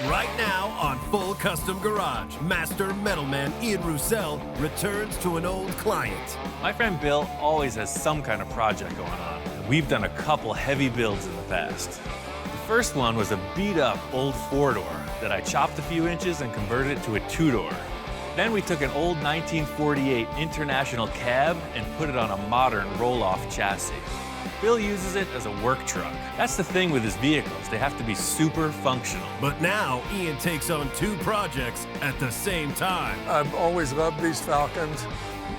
Right now on Full Custom Garage, master metalman Ian Roussel returns to an old client. My friend Bill always has some kind of project going on. We've done a couple heavy builds in the past. The first one was a beat-up old four-door that I chopped a few inches and converted it to a two-door. Then we took an old 1948 International cab and put it on a modern roll-off chassis. Bill uses it as a work truck. That's the thing with his vehicles. They have to be super functional. But now Ian takes on two projects at the same time. I've always loved these Falcons.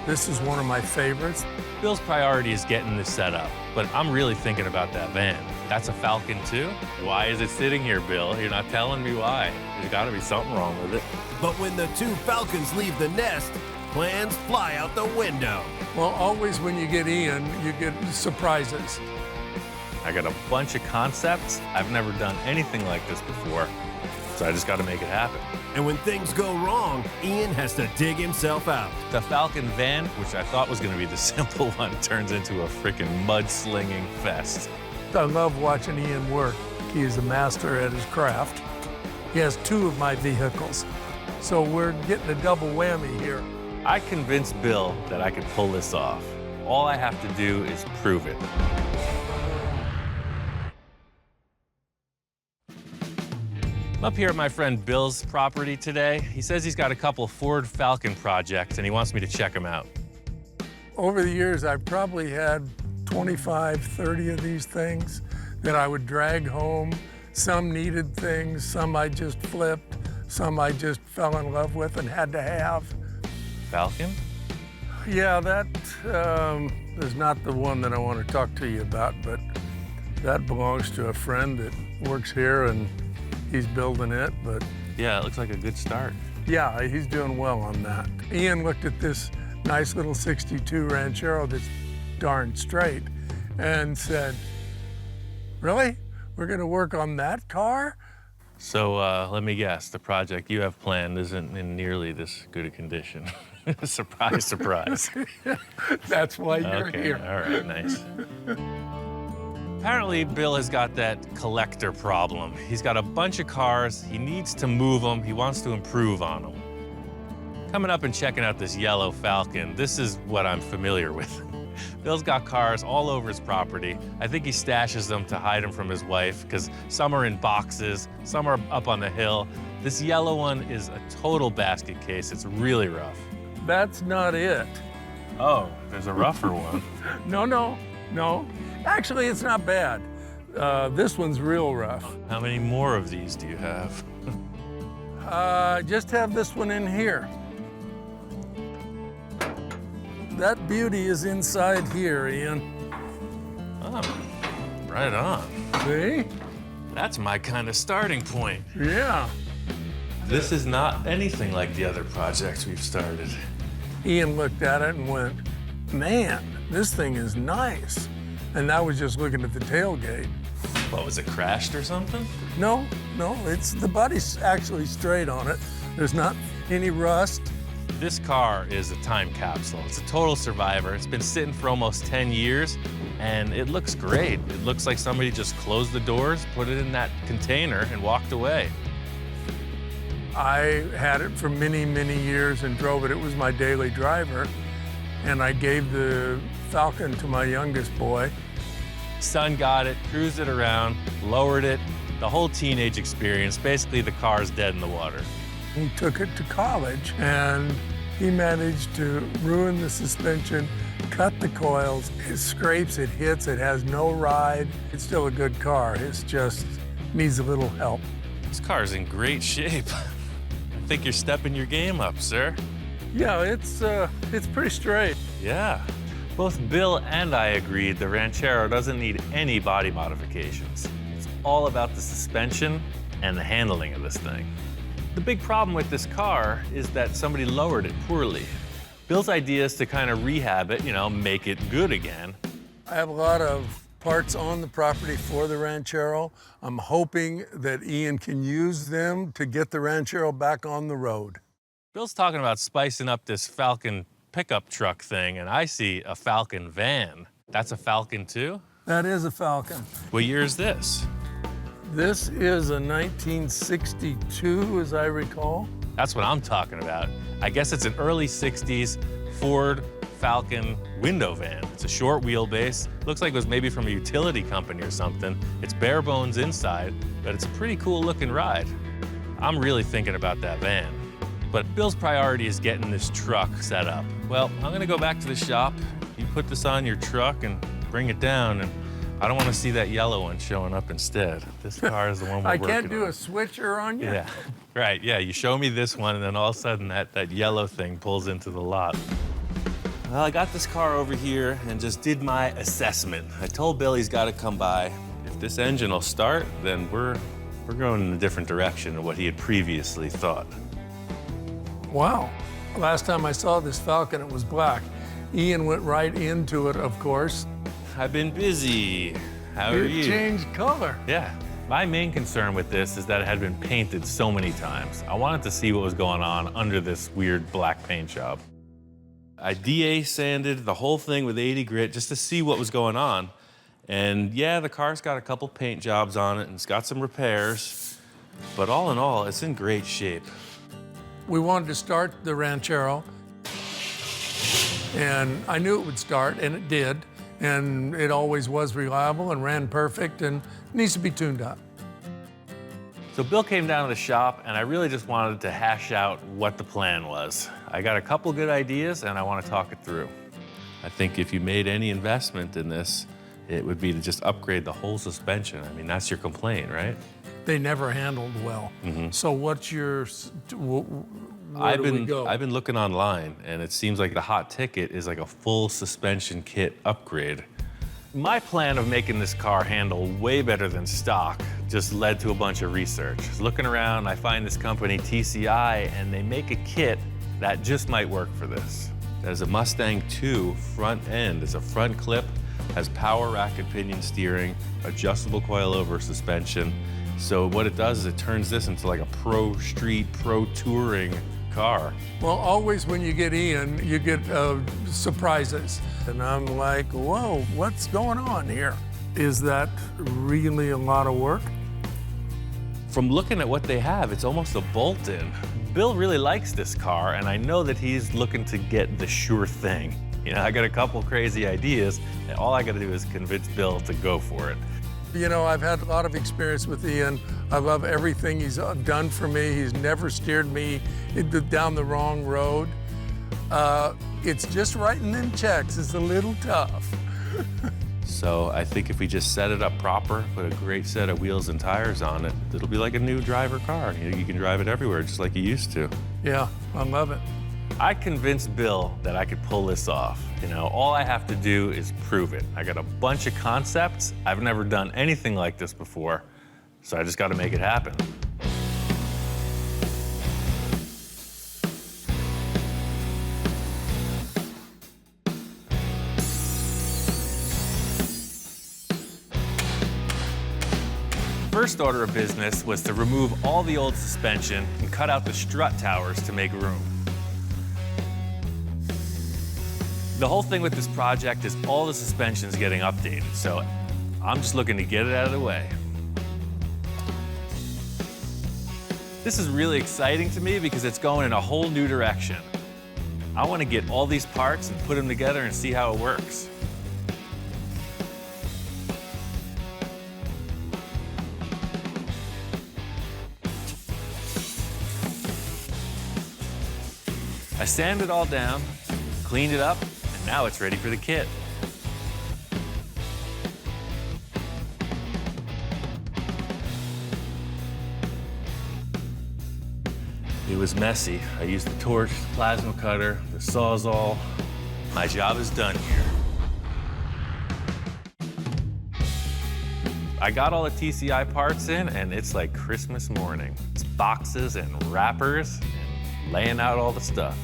This is one of my favorites. Bill's priority is getting this set up, but I'm really thinking about that van. That's a Falcon too? Why is it sitting here, Bill? You're not telling me why. There's gotta be something wrong with it. But when the two Falcons leave the nest, plans fly out the window. Well, always when you get Ian, you get surprises. I got a bunch of concepts. I've never done anything like this before, so I just gotta make it happen. And when things go wrong, Ian has to dig himself out. The Falcon van, which I thought was gonna be the simple one, turns into a freaking mudslinging fest. I love watching Ian work. He is a master at his craft. He has two of my vehicles, so we're getting a double whammy here. I convinced Bill that I could pull this off. All I have to do is prove it. I'm up here at my friend Bill's property today. He says he's got a couple Ford Falcon projects and he wants me to check them out. Over the years, I've probably had 25, 30 of these things that I would drag home. Some needed things, some I just flipped, some I just fell in love with and had to have. Falcon? Yeah, that is not the one that I want to talk to you about, but that belongs to a friend that works here and he's building it, but... Yeah, it looks like a good start. Yeah, he's doing well on that. Ian looked at this nice little 62 Ranchero that's darn straight and said, "Really? We're gonna work on that car?" So let me guess, the project you have planned isn't in nearly this good a condition. Surprise, surprise. That's why you're Okay, here. all right, nice. Apparently, Bill has got that collector problem. He's got a bunch of cars, he needs to move them, he wants to improve on them. Coming up and checking out this yellow Falcon, this is what I'm familiar with. Bill's got cars all over his property. I think he stashes them to hide them from his wife, because some are in boxes, some are up on the hill. This yellow one is a total basket case. It's really rough. That's not it. Oh, there's a rougher one. No. Actually, it's not bad. This one's real rough. How many more of these do you have? Just have this one in here. That beauty is inside here, Ian. Oh, right on. See? That's my kind of starting point. Yeah. This is not anything like the other projects we've started. Ian looked at it and went, "Man, this thing is nice." And I was just looking at the tailgate. What, was it crashed or something? No, it's the body's actually straight on it. There's not any rust. This car is a time capsule. It's a total survivor. It's been sitting for almost 10 years, and it looks great. It looks like somebody just closed the doors, put it in that container, and walked away. I had it for many, many years and drove it. It was my daily driver, and I gave the Falcon to my youngest boy. Son got it, cruised it around, lowered it, the whole teenage experience. Basically, the car's dead in the water. He took it to college, and he managed to ruin the suspension, cut the coils. It scrapes, it hits, it has no ride. It's still a good car. It's just needs a little help. This car's in great shape. I think you're stepping your game up, sir. Yeah, it's pretty straight. Yeah. Both Bill and I agreed the Ranchero doesn't need any body modifications. It's all about the suspension and the handling of this thing. The big problem with this car is that somebody lowered it poorly. Bill's idea is to kind of rehab it, make it good again. I have a lot of parts on the property for the Ranchero. I'm hoping that Ian can use them to get the Ranchero back on the road. Bill's talking about spicing up this Falcon pickup truck thing, and I see a Falcon van. That's a Falcon too? That is a Falcon. What year is this? This is a 1962, as I recall. That's what I'm talking about. I guess it's an early 60s Ford Falcon window van. It's a short wheelbase. Looks like it was maybe from a utility company or something. It's bare bones inside, but it's a pretty cool looking ride. I'm really thinking about that van. But Bill's priority is getting this truck set up. Well, I'm gonna go back to the shop. You put this on your truck and bring it down, and I don't want to see that yellow one showing up instead. This car is the one we're working on. I can't do a switcher on you? Yeah, right, yeah, you show me this one, and then all of a sudden that yellow thing pulls into the lot. Well, I got this car over here and just did my assessment. I told Bill he's got to come by. If this engine will start, then we're going in a different direction of what he had previously thought. Wow. Last time I saw this Falcon, it was black. Ian went right into it, of course. I've been busy. How are you? It changed color. Yeah. My main concern with this is that it had been painted so many times. I wanted to see what was going on under this weird black paint job. I DA sanded the whole thing with 80 grit just to see what was going on. And yeah, the car's got a couple paint jobs on it and it's got some repairs, but all in all, it's in great shape. We wanted to start the Ranchero, and I knew it would start, and it did. And it always was reliable and ran perfect and needs to be tuned up. So Bill came down to the shop, and I really just wanted to hash out what the plan was. I got a couple good ideas, and I want to talk it through. I think if you made any investment in this, it would be to just upgrade the whole suspension. I mean, that's your complaint, right? They never handled well. So what's your, where do we go? I've been looking online, and it seems like the hot ticket is like a full suspension kit upgrade. My plan of making this car handle way better than stock just led to a bunch of research. Looking around, I find this company, TCI, and they make a kit that just might work for this. There's a Mustang 2 front end. It's a front clip, has power rack and pinion steering, adjustable coilover suspension. So what it does is it turns this into like a pro street, pro touring car. Well, always when you get Ian, you get surprises. And I'm like, whoa, what's going on here? Is that really a lot of work? From looking at what they have, it's almost a bolt-in. Bill really likes this car, and I know that he's looking to get the sure thing. You know, I got a couple crazy ideas, and all I gotta do is convince Bill to go for it. You know, I've had a lot of experience with Ian. I love everything he's done for me. He's never steered me down the wrong road. It's just writing them checks is a little tough. So I think if we just set it up proper, put a great set of wheels and tires on it, it'll be like a new driver car. You can drive it everywhere just like you used to. Yeah, I love it. I convinced Bill that I could pull this off. You know, all I have to do is prove it. I got a bunch of concepts. I've never done anything like this before, so I just got to make it happen. First order of business was to remove all the old suspension and cut out the strut towers to make room. The whole thing with this project is all the suspension's getting updated, so I'm just looking to get it out of the way. This is really exciting to me because it's going in a whole new direction. I want to get all these parts and put them together and see how it works. I sanded it all down, cleaned it up, and now it's ready for the kit. It was messy. I used the torch, the plasma cutter, the Sawzall. My job is done here. I got all the TCI parts in, and it's like Christmas morning. It's boxes and wrappers and laying out all the stuff.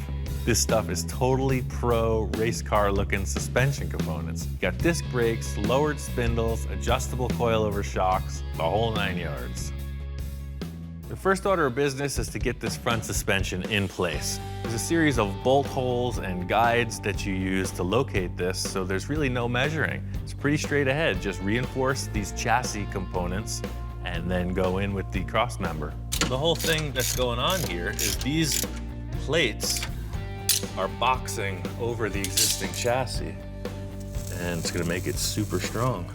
This stuff is totally pro race car looking suspension components. You got disc brakes, lowered spindles, adjustable coilover shocks, the whole 9 yards. The first order of business is to get this front suspension in place. There's a series of bolt holes and guides that you use to locate this, so there's really no measuring. It's pretty straight ahead. Just reinforce these chassis components and then go in with the cross member. The whole thing that's going on here is these plates are boxing over the existing chassis, and it's gonna make it super strong.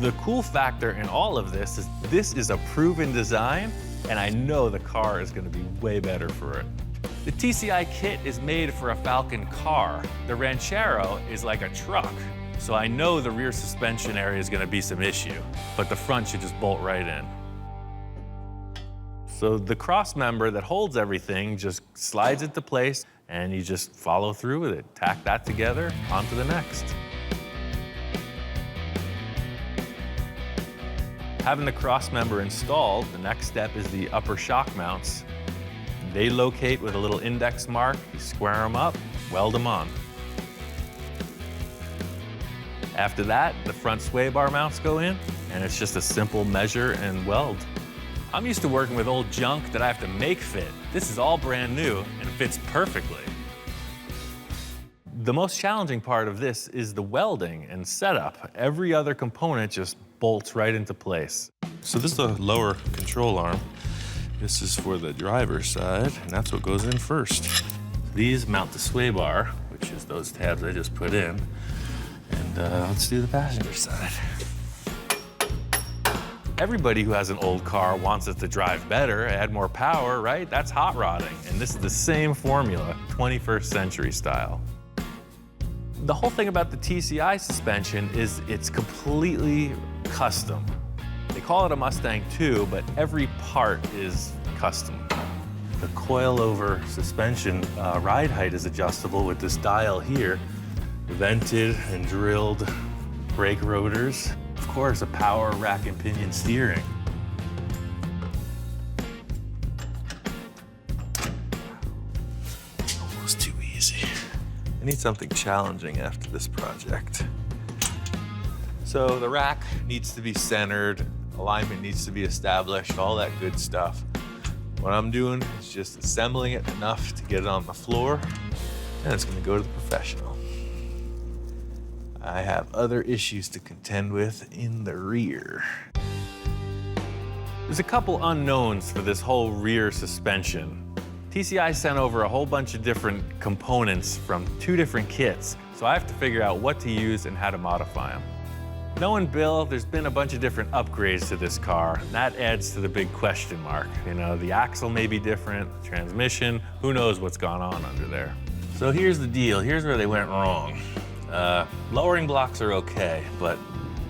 The cool factor in all of this is a proven design, and I know the car is gonna be way better for it. The TCI kit is made for a Falcon car. The Ranchero is like a truck. So I know the rear suspension area is gonna be some issue, but the front should just bolt right in. So the cross member that holds everything just slides into place, and you just follow through with it. Tack that together, on to the next. Having the cross member installed, the next step is the upper shock mounts. They locate with a little index mark, you square them up, weld them on. After that, the front sway bar mounts go in, and it's just a simple measure and weld. I'm used to working with old junk that I have to make fit. This is all brand new and fits perfectly. The most challenging part of this is the welding and setup. Every other component just bolts right into place. So this is the lower control arm. This is for the driver's side, and that's what goes in first. These mount the sway bar, which is those tabs I just put in. And let's do the passenger side. Everybody who has an old car wants it to drive better, add more power, right? That's hot rodding, and this is the same formula, 21st century style. The whole thing about the TCI suspension is it's completely custom. They call it a Mustang 2, but every part is custom. The coil-over suspension ride height is adjustable with this dial here, vented and drilled brake rotors. Of course, a power rack and pinion steering. Almost too easy. I need something challenging after this project. So the rack needs to be centered, alignment needs to be established, all that good stuff. What I'm doing is just assembling it enough to get it on the floor, and it's gonna go to the professional. I have other issues to contend with in the rear. There's a couple unknowns for this whole rear suspension. TCI sent over a whole bunch of different components from 2 different kits, so I have to figure out what to use and how to modify them. Knowing Bill, there's been a bunch of different upgrades to this car, and that adds to the big question mark. You know, the axle may be different, the transmission, who knows what's gone on under there. So here's the deal, here's where they went wrong. Lowering blocks are okay, but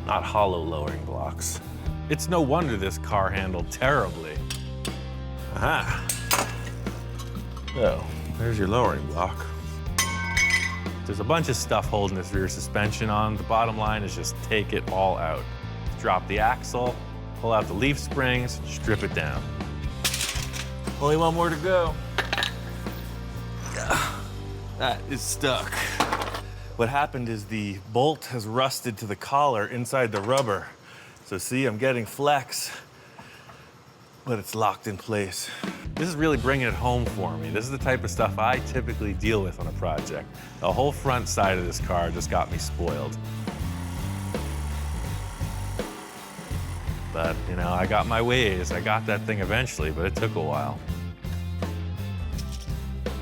not hollow lowering blocks. It's no wonder this car handled terribly. Aha. So, there's your lowering block. There's a bunch of stuff holding this rear suspension on. The bottom line is just take it all out. Drop the axle, pull out the leaf springs, strip it down. Only one more to go. That is stuck. What happened is the bolt has rusted to the collar inside the rubber. So see, I'm getting flex, but it's locked in place. This is really bringing it home for me. This is the type of stuff I typically deal with on a project. The whole front side of this car just got me spoiled. But, you know, I got my ways. I got that thing eventually, but it took a while.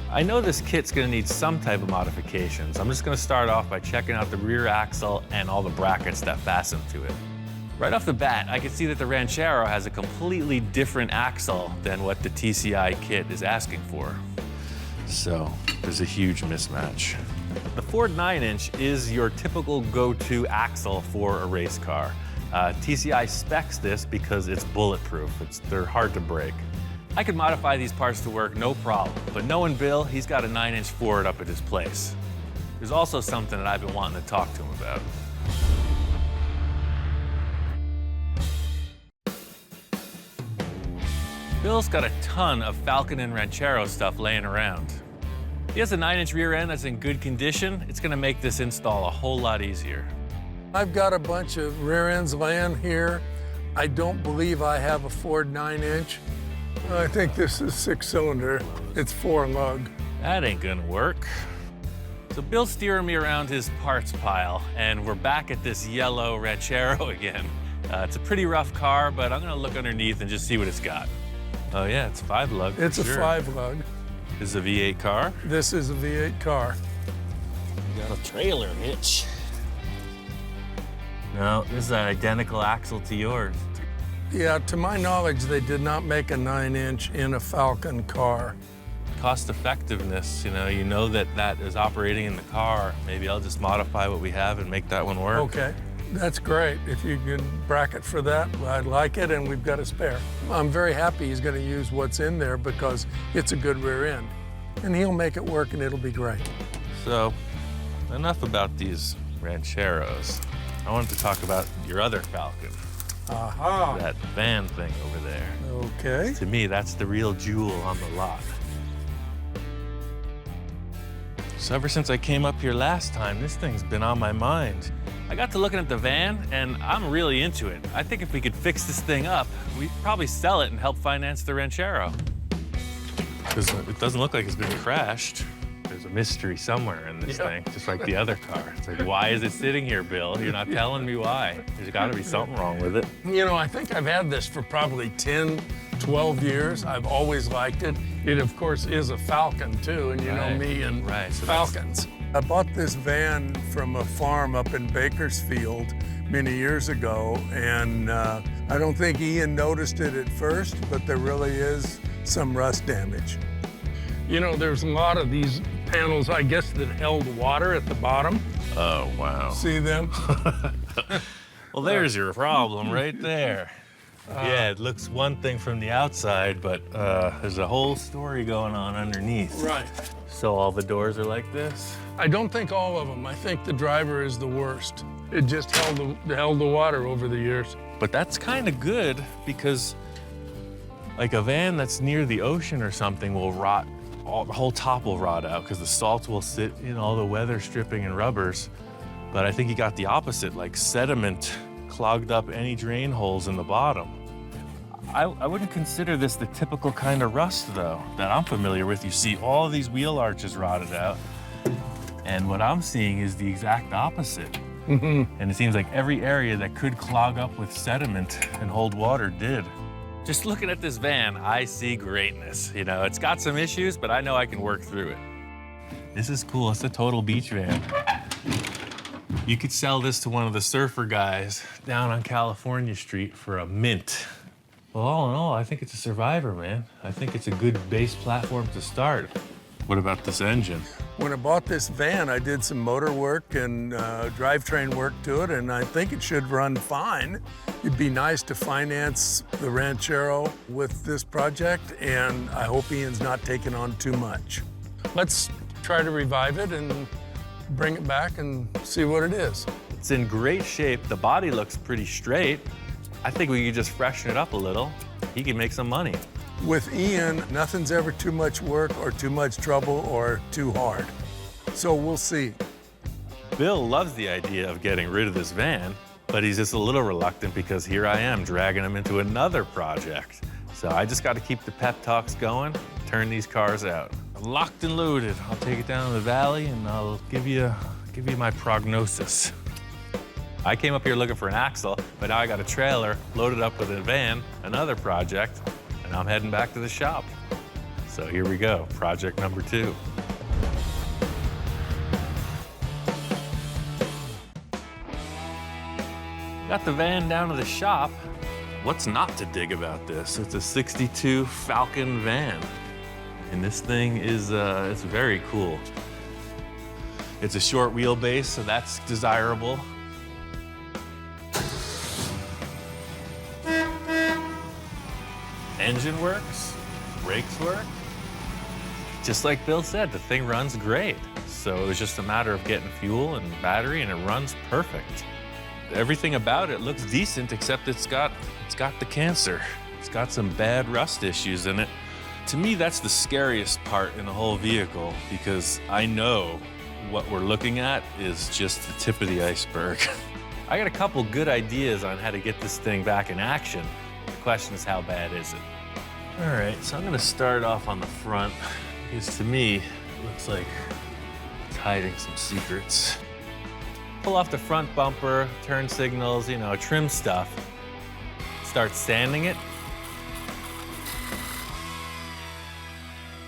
I know this kit's gonna need some type of modifications. I'm just gonna start off by checking out the rear axle and all the brackets that fasten to it. Right off the bat, I can see that the Ranchero has a completely different axle than what the TCI kit is asking for. So there's a huge mismatch. The Ford 9-inch is your typical go-to axle for a race car. TCI specs this because it's bulletproof. They're hard to break. I could modify these parts to work, no problem, but knowing Bill, he's got a 9-inch Ford up at his place. There's also something that I've been wanting to talk to him about. Bill's got a ton of Falcon and Ranchero stuff laying around. He has a 9-inch rear end that's in good condition. It's gonna make this install a whole lot easier. I've got a bunch of rear ends laying here. I don't believe I have a Ford 9-inch. I think this is 6-cylinder. It's 4-lug. That ain't gonna work. So Bill's steering me around his parts pile, and we're back at this yellow Ranchero again. It's a pretty rough car, but I'm gonna look underneath and just see what it's got. Oh yeah, it's 5-lug. It's a 5-lug. This is a V8 car. This is a V8 car. You got a trailer hitch. No, this is an identical axle to yours. Yeah, to my knowledge, they did not make a 9-inch in a Falcon car. Cost effectiveness, you know that is operating in the car. Maybe I'll just modify what we have and make that one work. Okay, that's great. If you can bracket for that, I'd like it, and we've got a spare. I'm very happy he's going to use what's in there because it's a good rear end. And he'll make it work, and it'll be great. So, enough about these Rancheros. I wanted to talk about your other Falcon. Aha. That van thing over there. Okay. To me, that's the real jewel on the lot. So ever since I came up here last time, this thing's been on my mind. I got to looking at the van, and I'm really into it. I think if we could fix this thing up, we'd probably sell it and help finance the Ranchero. Because it doesn't look like it's been crashed. There's a mystery somewhere in this thing, just like the other car. It's like, why is it sitting here, Bill? You're not telling me why. There's got to be something wrong with it. You know, I think I've had this for probably 10, 12 years. I've always liked it. It, of course, is a Falcon, too, and you know me and so Falcons. I bought this van from a farm up in Bakersfield many years ago, and I don't think Ian noticed it at first, but there really is some rust damage. You know, there's a lot of these panels, I guess, that held water at the bottom. Oh, wow. See them? Well, there's your problem right there. Yeah, it looks one thing from the outside, but there's a whole story going on underneath. Right. So all the doors are like this? I don't think all of them. I think the driver is the worst. It just held the water over the years. But that's kind of good because like a van that's near the ocean or something will rot. The whole top will rot out because the salt will sit in all the weather stripping and rubbers. But I think you got the opposite, like sediment clogged up any drain holes in the bottom. I wouldn't consider this the typical kind of rust, though, that I'm familiar with. You see all these wheel arches rotted out, and what I'm seeing is the exact opposite. And it seems like every area that could clog up with sediment and hold water did. Just looking at this van, I see greatness. You know, it's got some issues, but I know I can work through it. This is cool. It's a total beach van. You could sell this to one of the surfer guys down on California Street for a mint. Well, all in all, I think it's a survivor, man. I think it's a good base platform to start. What about this engine? When I bought this van, I did some motor work and drivetrain work to it, and I think it should run fine. It'd be nice to finance the Ranchero with this project, and I hope Ian's not taking on too much. Let's try to revive it and bring it back and see what it is. It's in great shape. The body looks pretty straight. I think we could just freshen it up a little. He can make some money. With Ian, nothing's ever too much work or too much trouble or too hard. So we'll see. Bill loves the idea of getting rid of this van, but he's just a little reluctant because here I am dragging him into another project. So I just got to keep the pep talks going, turn these cars out. I'm locked and loaded. I'll take it down to the valley and I'll give you my prognosis. I came up here looking for an axle, but now I got a trailer loaded up with a van, another project, and I'm heading back to the shop. So here we go, project number 2. Got the van down to the shop. What's not to dig about this? It's a 62 Falcon van. And this thing is, it's very cool. It's a short wheelbase, so that's desirable. Engine works, brakes work. Just like Bill said, the thing runs great. So it was just a matter of getting fuel and battery, and it runs perfect. Everything about it looks decent, except it's got the cancer. It's got some bad rust issues in it. To me, that's the scariest part in the whole vehicle, because I know what we're looking at is just the tip of the iceberg. I got a couple good ideas on how to get this thing back in action. The question is, how bad is it? All right, so I'm gonna start off on the front, because to me, it looks like it's hiding some secrets. Pull off the front bumper, turn signals, you know, trim stuff. start sanding it.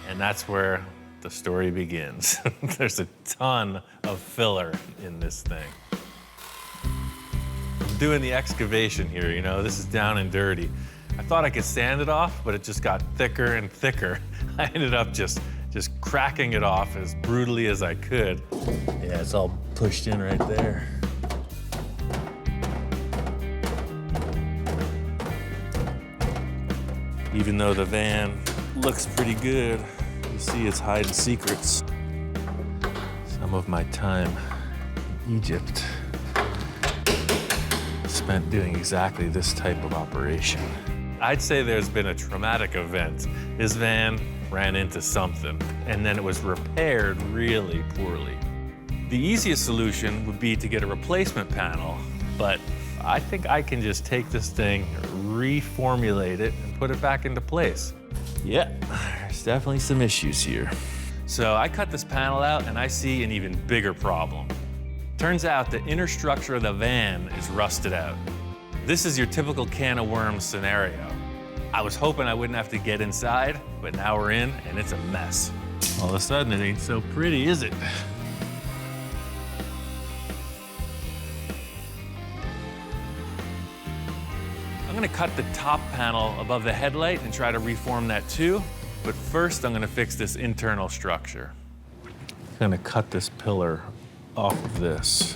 And that's where the story begins. There's a ton of filler in this thing. I'm doing the excavation here, you know, this is down and dirty. I thought I could sand it off, but it just got thicker and thicker. I ended up just cracking it off as brutally as I could. Yeah, it's all pushed in right there. Even though the van looks pretty good, you see it's hiding secrets. Some of my time in Egypt spent doing exactly this type of operation. I'd say there's been a traumatic event. His van ran into something, and then it was repaired really poorly. The easiest solution would be to get a replacement panel, but I think I can just take this thing, reformulate it, and put it back into place. Yeah, there's definitely some issues here. So I cut this panel out, and I see an even bigger problem. Turns out the inner structure of the van is rusted out. This is your typical can of worms scenario. I was hoping I wouldn't have to get inside, but now we're in, and it's a mess. All of a sudden, it ain't so pretty, is it? I'm gonna cut the top panel above the headlight and try to reform that too, but first I'm gonna fix this internal structure. I'm gonna cut this pillar off of this.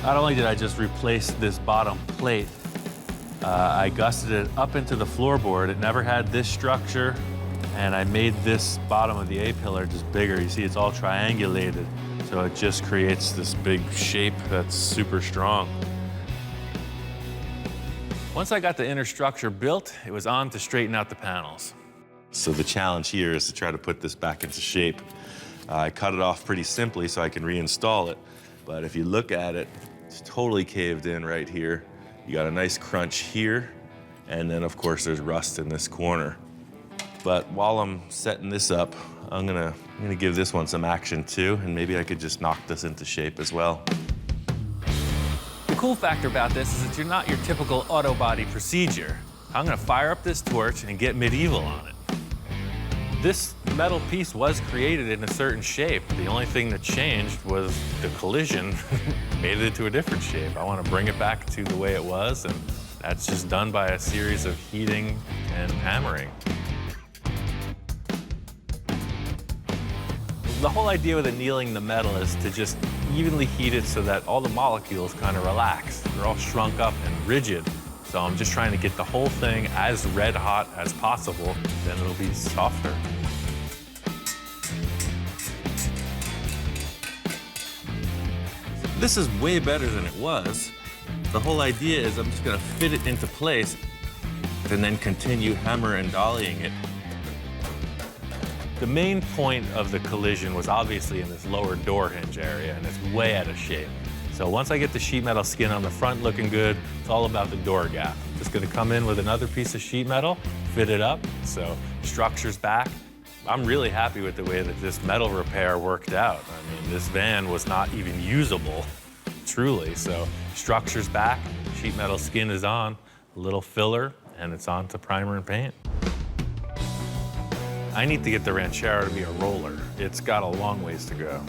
Not only did I just replace this bottom plate, I gusseted it up into the floorboard. It never had this structure, and I made this bottom of the A-pillar just bigger. You see, it's all triangulated, so it just creates this big shape that's super strong. Once I got the inner structure built, it was on to straighten out the panels. So the challenge here is to try to put this back into shape. I cut it off pretty simply so I can reinstall it, but if you look at it, it's totally caved in right here. You got a nice crunch here, and then of course there's rust in this corner. But while I'm setting this up, I'm gonna give this one some action too, and maybe I could just knock this into shape as well. The cool factor about this is that you're not your typical auto body procedure. I'm gonna fire up this torch and get medieval on it. This metal piece was created in a certain shape. The only thing that changed was the collision made it into a different shape. I want to bring it back to the way it was, and that's just done by a series of heating and hammering. The whole idea with annealing the metal is to just evenly heat it so that all the molecules kind of relax. They're all shrunk up and rigid. So I'm just trying to get the whole thing as red hot as possible, then it'll be softer. This is way better than it was. The whole idea is I'm just gonna fit it into place and then continue hammer and dollying it. The main point of the collision was obviously in this lower door hinge area, and it's way out of shape. So once I get the sheet metal skin on the front looking good, it's all about the door gap. Just gonna come in with another piece of sheet metal, fit it up, so structure's back. I'm really happy with the way that this metal repair worked out. I mean, this van was not even usable, truly. So structure's back, sheet metal skin is on, a little filler, and it's on to primer and paint. I need to get the Ranchero to be a roller. It's got a long ways to go.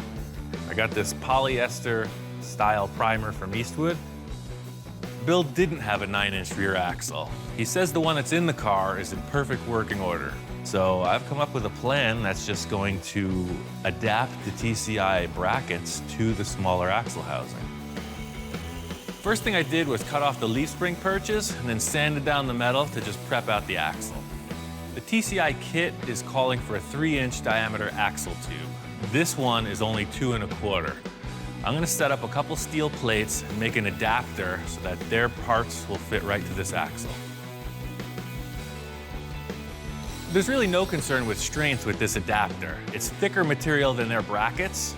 I got this polyester style primer from Eastwood. Bill didn't have a 9-inch rear axle. He says the one that's in the car is in perfect working order. So I've come up with a plan that's just going to adapt the TCI brackets to the smaller axle housing. First thing I did was cut off the leaf spring perches and then sanded down the metal to just prep out the axle. The TCI kit is calling for a 3-inch diameter axle tube. This one is only 2 1/4. I'm gonna set up a couple steel plates and make an adapter so that their parts will fit right to this axle. There's really no concern with strength with this adapter. It's thicker material than their brackets,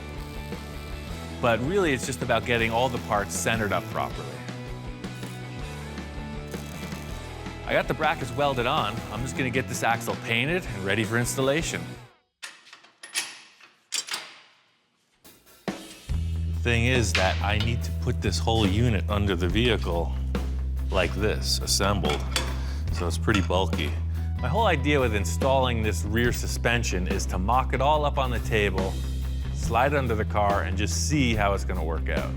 but really it's just about getting all the parts centered up properly. I got the brackets welded on. I'm just gonna get this axle painted and ready for installation. thing is that I need to put this whole unit under the vehicle like this, assembled. So it's pretty bulky. My whole idea with installing this rear suspension is to mock it all up on the table, slide it under the car, and just see how it's gonna work out.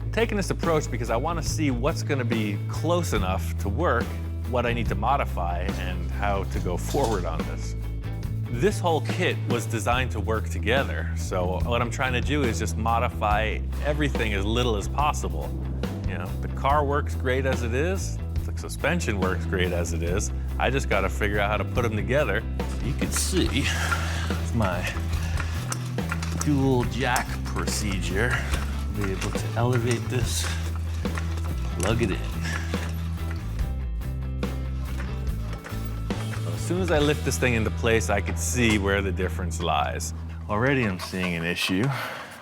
I'm taking this approach because I wanna see what's gonna be close enough to work, what I need to modify, and how to go forward on this. This whole kit was designed to work together, so what I'm trying to do is just modify everything as little as possible. You know, the car works great as it is, the suspension works great as it is. I just gotta figure out how to put them together. You can see my dual jack procedure. I'll be able to elevate this, plug it in. As soon as I lift this thing into place, I could see where the difference lies. Already I'm seeing an issue.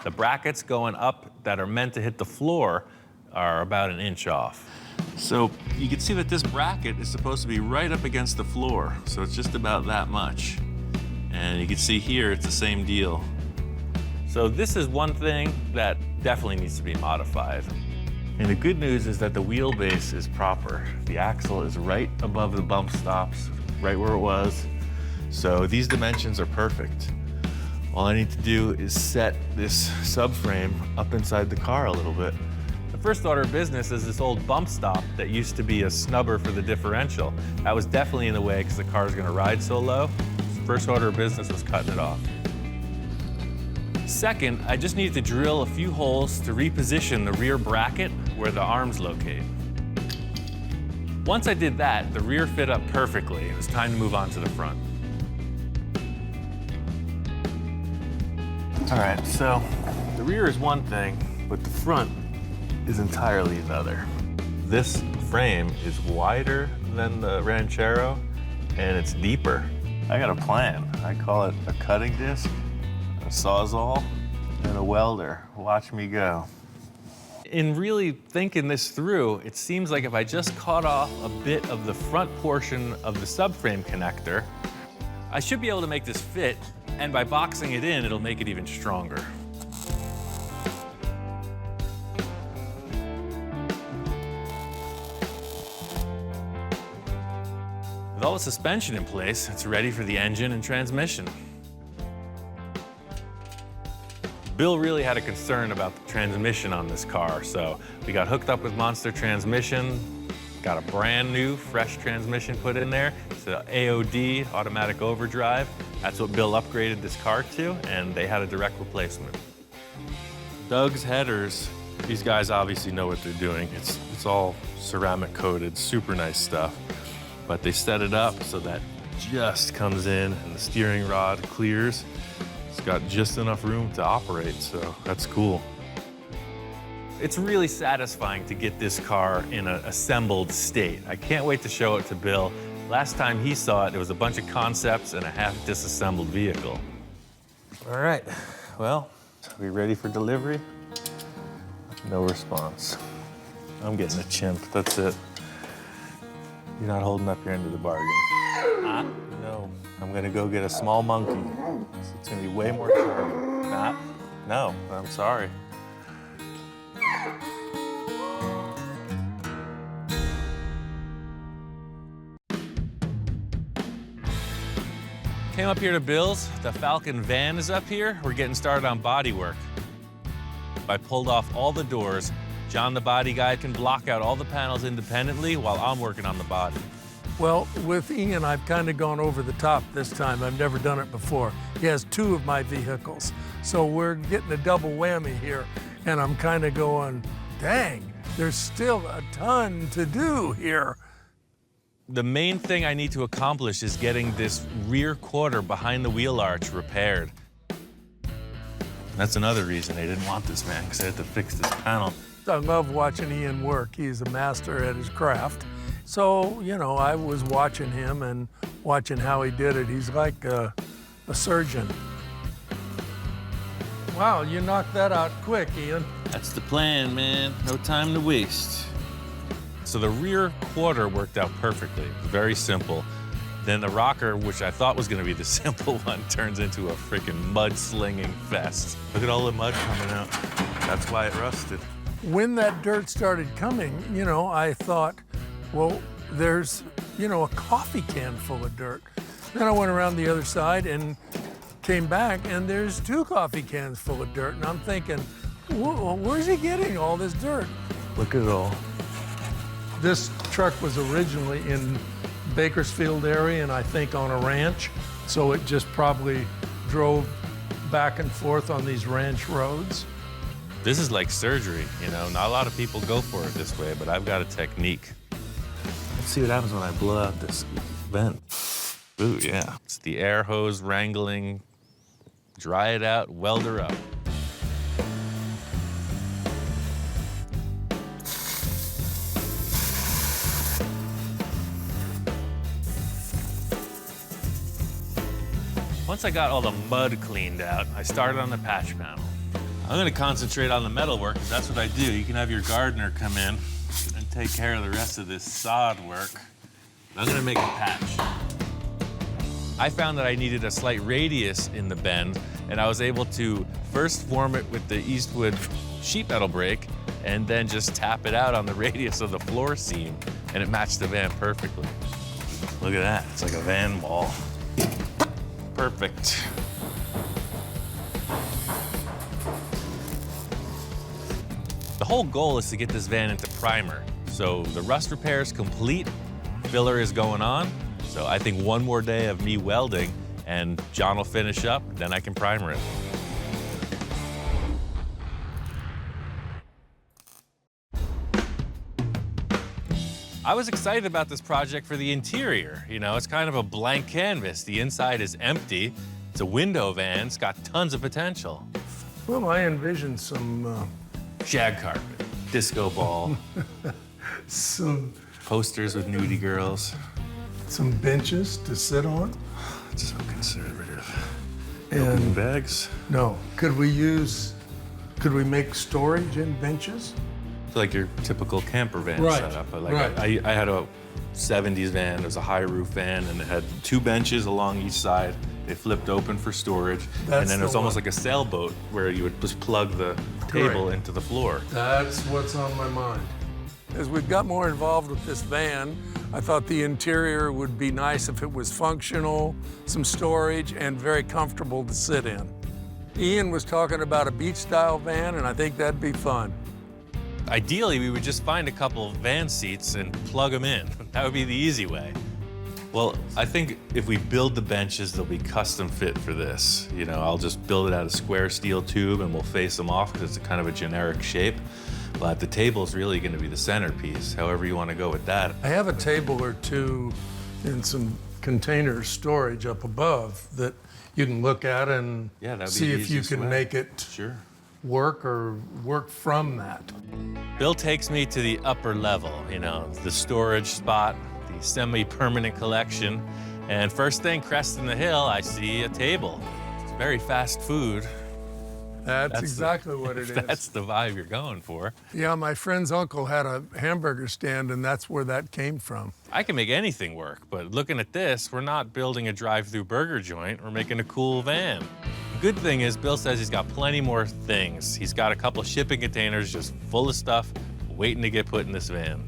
The brackets going up that are meant to hit the floor are about an inch off. So you can see that this bracket is supposed to be right up against the floor, so it's just about that much. And you can see here, it's the same deal. So this is one thing that definitely needs to be modified. And the good news is that the wheelbase is proper. The axle is right above the bump stops, right where it was. So these dimensions are perfect. All I need to do is set this subframe up inside the car a little bit. The first order of business is this old bump stop that used to be a snubber for the differential. That was definitely in the way because the car's gonna ride so low. First order of business was cutting it off. Second, I just needed to drill a few holes to reposition the rear bracket where the arms locate. Once I did that, the rear fit up perfectly. It was time to move on to the front. All right, so the rear is one thing, but the front is entirely another. This frame is wider than the Ranchero, and it's deeper. I got a plan. I call it a cutting disc, a sawzall, and a welder. Watch me go. In really thinking this through, it seems like if I just cut off a bit of the front portion of the subframe connector, I should be able to make this fit, and by boxing it in, it'll make it even stronger. With all the suspension in place, it's ready for the engine and transmission. Bill really had a concern about the transmission on this car, so we got hooked up with Monster transmission, got a brand new, fresh transmission put in there. It's an AOD, automatic overdrive. That's what Bill upgraded this car to, and they had a direct replacement. Doug's headers, these guys obviously know what they're doing. It's all ceramic coated, super nice stuff. But they set it up so that just comes in and the steering rod clears. It's got just enough room to operate, so that's cool. It's really satisfying to get this car in an assembled state. I can't wait to show it to Bill. Last time he saw it, it was a bunch of concepts and a half disassembled vehicle. All right, well, are we ready for delivery? No response. I'm getting a chimp, that's it. You're not holding up your end of the bargain. No. I'm gonna go get a small monkey. It's gonna be way more charming. No, I'm sorry. Came up here to Bill's. The Falcon van is up here. We're getting started on bodywork. I pulled off all the doors. John, the body guy, can block out all the panels independently while I'm working on the body. Well, with Ian, I've kind of gone over the top this time. I've never done it before. He has two of my vehicles. So we're getting a double whammy here. And I'm kind of going, dang, there's still a ton to do here. The main thing I need to accomplish is getting this rear quarter behind the wheel arch repaired. That's another reason they didn't want this man, because they had to fix this panel. I love watching Ian work. He's a master at his craft. So, you know, I was watching him and watching how he did it. He's like a surgeon. Wow, you knocked that out quick, Ian. That's the plan, man. No time to waste. So the rear quarter worked out perfectly. Very simple. Then the rocker, which I thought was gonna be the simple one, turns into a freaking mud-slinging fest. Look at all the mud coming out. That's why it rusted. When that dirt started coming, you know, I thought, well, there's, you know, a coffee can full of dirt. Then I went around the other side and came back, and there's 2 coffee cans full of dirt. And I'm thinking, where's he getting all this dirt? Look at it all. This truck was originally in Bakersfield area, and I think on a ranch. So it just probably drove back and forth on these ranch roads. This is like surgery, you know? Not a lot of people go for it this way, but I've got a technique. Let's see what happens when I blow out this vent. Ooh, yeah. It's the air hose wrangling, dry it out, weld her up. Once I got all the mud cleaned out, I started on the patch panel. I'm gonna concentrate on the metal work, because that's what I do. You can have your gardener come in and take care of the rest of this sod work. I'm gonna make a patch. I found that I needed a slight radius in the bend, and I was able to first form it with the Eastwood sheet metal brake, and then just tap it out on the radius of the floor seam, and it matched the van perfectly. Look at that, it's like a van wall. Perfect. The whole goal is to get this van into primer. So the rust repair is complete, filler is going on. So I think one more day of me welding and John will finish up, then I can primer it. I was excited about this project for the interior. You know, it's kind of a blank canvas. The inside is empty. It's a window van. It's got tons of potential. Well, I envisioned some Shag carpet, disco ball, some posters with nudie girls. some benches to sit on. It's so conservative. And Opening bags. no, could we make storage in benches? It's like your typical camper van Right, setup. But like right. I had a 70s van. It was a high roof van, and it had 2 benches along each side. They flipped open for storage. That's and then it was the almost one. like a sailboat where you would just plug the table Correct. into the floor. That's what's on my mind. As we've got more involved with this van, I thought the interior would be nice if it was functional, some storage, and very comfortable to sit in. Ian was talking about a beach-style van, and I think that'd be fun. Ideally, we would just find a couple van seats and plug them in. That would be the easy way. Well, I think if we build the benches, they'll be custom fit for this. You know, I'll just build it out of square steel tube and we'll face them off because it's a kind of a generic shape. But the table's really going to be the centerpiece, however you want to go with that. I have a table or two in some container storage up above that you can look at and Yeah, that'd be see the if you easiest can way. make it Sure. work or work from that. Bill takes me to the upper level, you know, the storage spot, the semi-permanent collection. And first thing, cresting the hill, I see a table. It's very fast food. That's exactly what it is. That's the vibe you're going for. Yeah, my friend's uncle had a hamburger stand, and that's where that came from. I can make anything work, but looking at this, we're not building a drive-through burger joint, we're making a cool van. The good thing is Bill says he's got plenty more things. He's got a couple shipping containers just full of stuff waiting to get put in this van.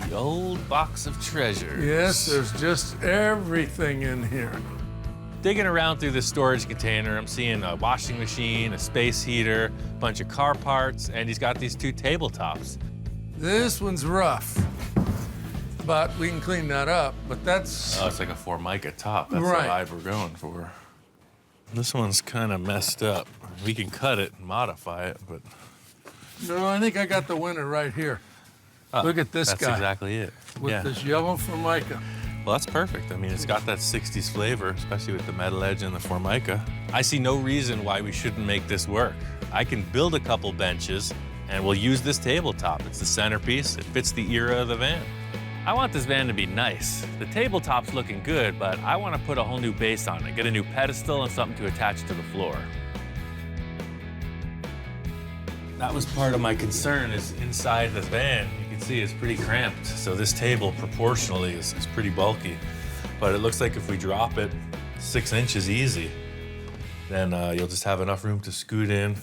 The old box of treasures. Yes, there's just everything in here. Digging around through the storage container, I'm seeing a washing machine, a space heater, a bunch of car parts, and he's got these 2 tabletops. This one's rough, but we can clean that up. But that's Oh, it's like a Formica top. That's Right. the vibe we're going for. This one's kind of messed up. We can cut it and modify it, but no. I think I got the winner right here. Look at this that's guy exactly it. with Yeah. this yellow Formica. Well, that's perfect. I mean, it's got that 60s flavor, especially with the metal edge and the Formica. I see no reason why we shouldn't make this work. I can build a couple benches, and we'll use this tabletop. It's the centerpiece. It fits the era of the van. I want this van to be nice. The tabletop's looking good, but I want to put a whole new base on it, get a new pedestal and something to attach to the floor. That was part of my concern is inside the van, you can see it's pretty cramped. So this table proportionally is pretty bulky. but it looks like if we drop it 6 inches easy, then you'll just have enough room to scoot in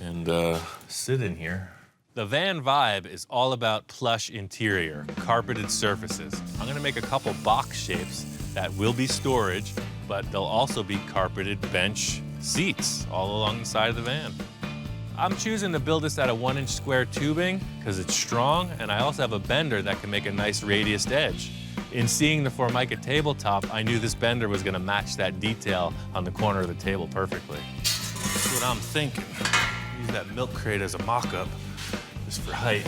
and sit in here. The van vibe is all about plush interior, carpeted surfaces. I'm gonna make a couple box shapes that will be storage, but they'll also be carpeted bench seats all along the side of the van. I'm choosing to build this out of 1-inch square tubing because it's strong, and I also have a bender that can make a nice radiused edge. In seeing the Formica tabletop, I knew this bender was gonna match that detail on the corner of the table perfectly. That's what I'm thinking. Use that milk crate as a mock-up, just for height.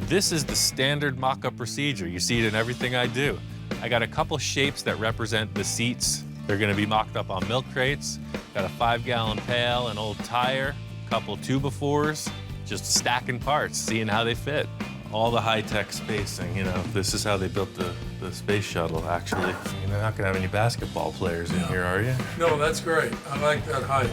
This is the standard mock-up procedure. You see it in everything I do. I got a couple shapes that represent the seats. They're gonna be mocked up on milk crates. Got a 5-gallon pail, an old tire, a couple 2x4s, just stacking parts, seeing how they fit. All the high-tech spacing, you know, this is how they built the space shuttle, actually. You're not gonna have any basketball players in here, are you? No, that's great. I like that height.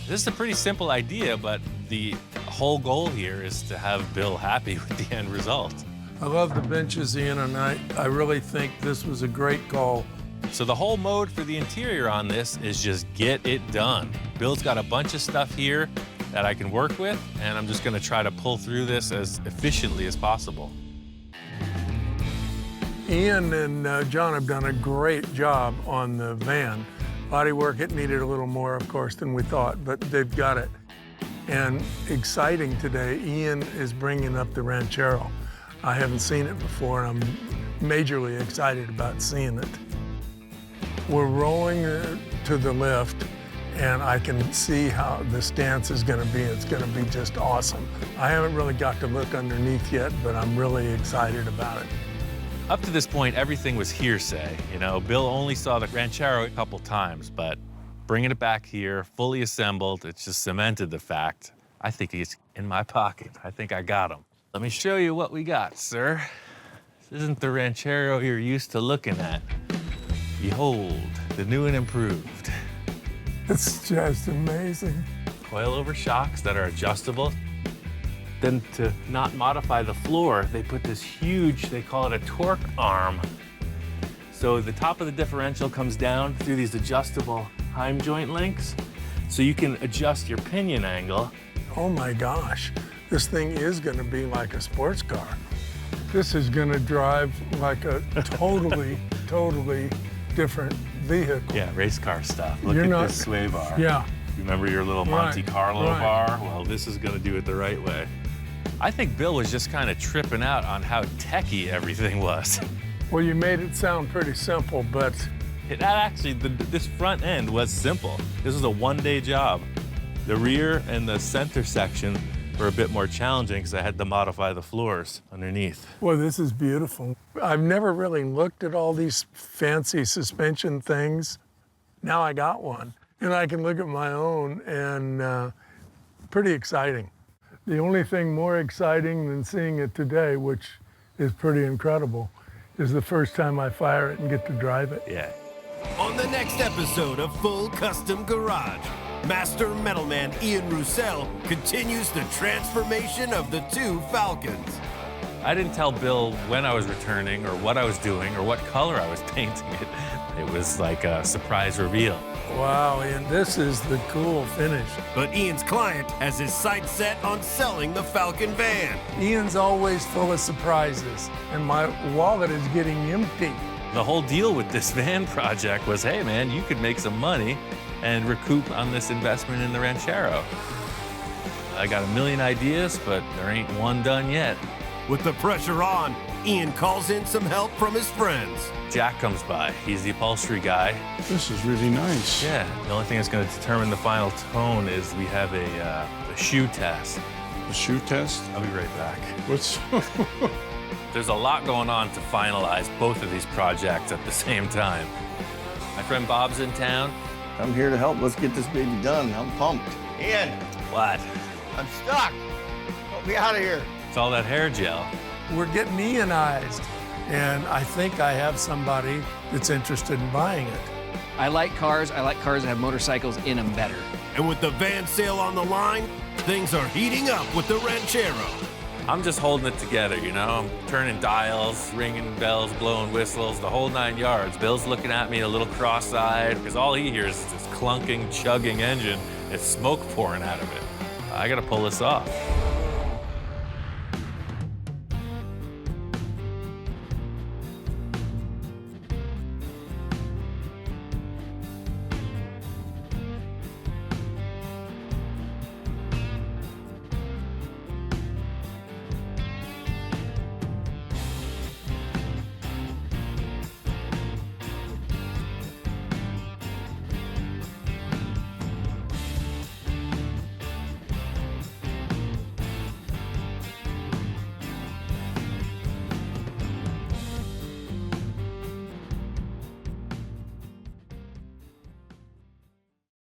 This is a pretty simple idea, but the whole goal here is to have Bill happy with the end result. I love the benches, Ian, and I really think this was a great call. So the whole mode for the interior on this is just get it done. Bill's got a bunch of stuff here that I can work with, and I'm just gonna try to pull through this as efficiently as possible. Ian and John have done a great job on the van. Bodywork, it needed a little more, of course, than we thought, but they've got it. And exciting today, Ian is bringing up the Ranchero. I haven't seen it before, and I'm majorly excited about seeing it. We're rolling to the lift, and I can see how the stance is gonna be. It's gonna be just awesome. I haven't really got to look underneath yet, but I'm really excited about it. Up to this point, everything was hearsay. You know, Bill only saw the Ranchero a couple times, but bringing it back here, fully assembled, it's just cemented the fact. I think he's in my pocket. I think I got him. Let me show you what we got, sir. This isn't the Ranchero you're used to looking at. Behold, the new and improved. It's just amazing. Coilover shocks that are adjustable. Then to not modify the floor, they put this huge, they call it a torque arm. So the top of the differential comes down through these adjustable heim joint links, so you can adjust your pinion angle. Oh my gosh, this thing is gonna be like a sports car. This is gonna drive like a totally, totally different vehicle. Yeah, race car stuff. Look You're at not- this sway bar. Yeah. Remember your little Monte Right, Carlo right. bar? Well, this is gonna do it the right way. I think Bill was just kind of tripping out on how techy everything was. Well, you made it sound pretty simple, but This front end was simple. This was a one-day job. The rear and the center section were a bit more challenging because I had to modify the floors underneath. well, this is beautiful. I've never really looked at all these fancy suspension things. Now I got one, and I can look at my own, and pretty exciting. The only thing more exciting than seeing it today, which is pretty incredible, is the first time I fire it and get to drive it. Yeah. On the next episode of Full Custom Garage, Master Metalman Ian Roussel continues the transformation of the two Falcons. I didn't tell Bill when I was returning or what I was doing or what color I was painting it. It was like a surprise reveal. Wow, and this is the cool finish. But Ian's client has his sights set on selling the Falcon van. Ian's always full of surprises, and my wallet is getting empty. The whole deal with this van project was, hey man, you could make some money and recoup on this investment in the Ranchero. I got a million ideas, but there ain't one done yet. With the pressure on, Ian calls in some help from his friends. Jack comes by. He's the upholstery guy. This is really nice. Yeah, the only thing that's going to determine the final tone is we have a shoe test. The shoe test? I'll be right back. What's There's a lot going on to finalize both of these projects at the same time. My friend Bob's in town. I'm here to help. Let's get this baby done. I'm pumped. Ian, What? I'm stuck. Help me out of here. It's all that hair gel. We're getting Ianized, and I think I have somebody that's interested in buying it. I like cars. I like cars that have motorcycles in them better. And with the van sale on the line, things are heating up with the Ranchero. I'm just holding it together, you know? I'm turning dials, ringing bells, blowing whistles, the whole 9 yards. Bill's looking at me a little cross-eyed because all he hears is this clunking, chugging engine. It's smoke pouring out of it. I gotta pull this off.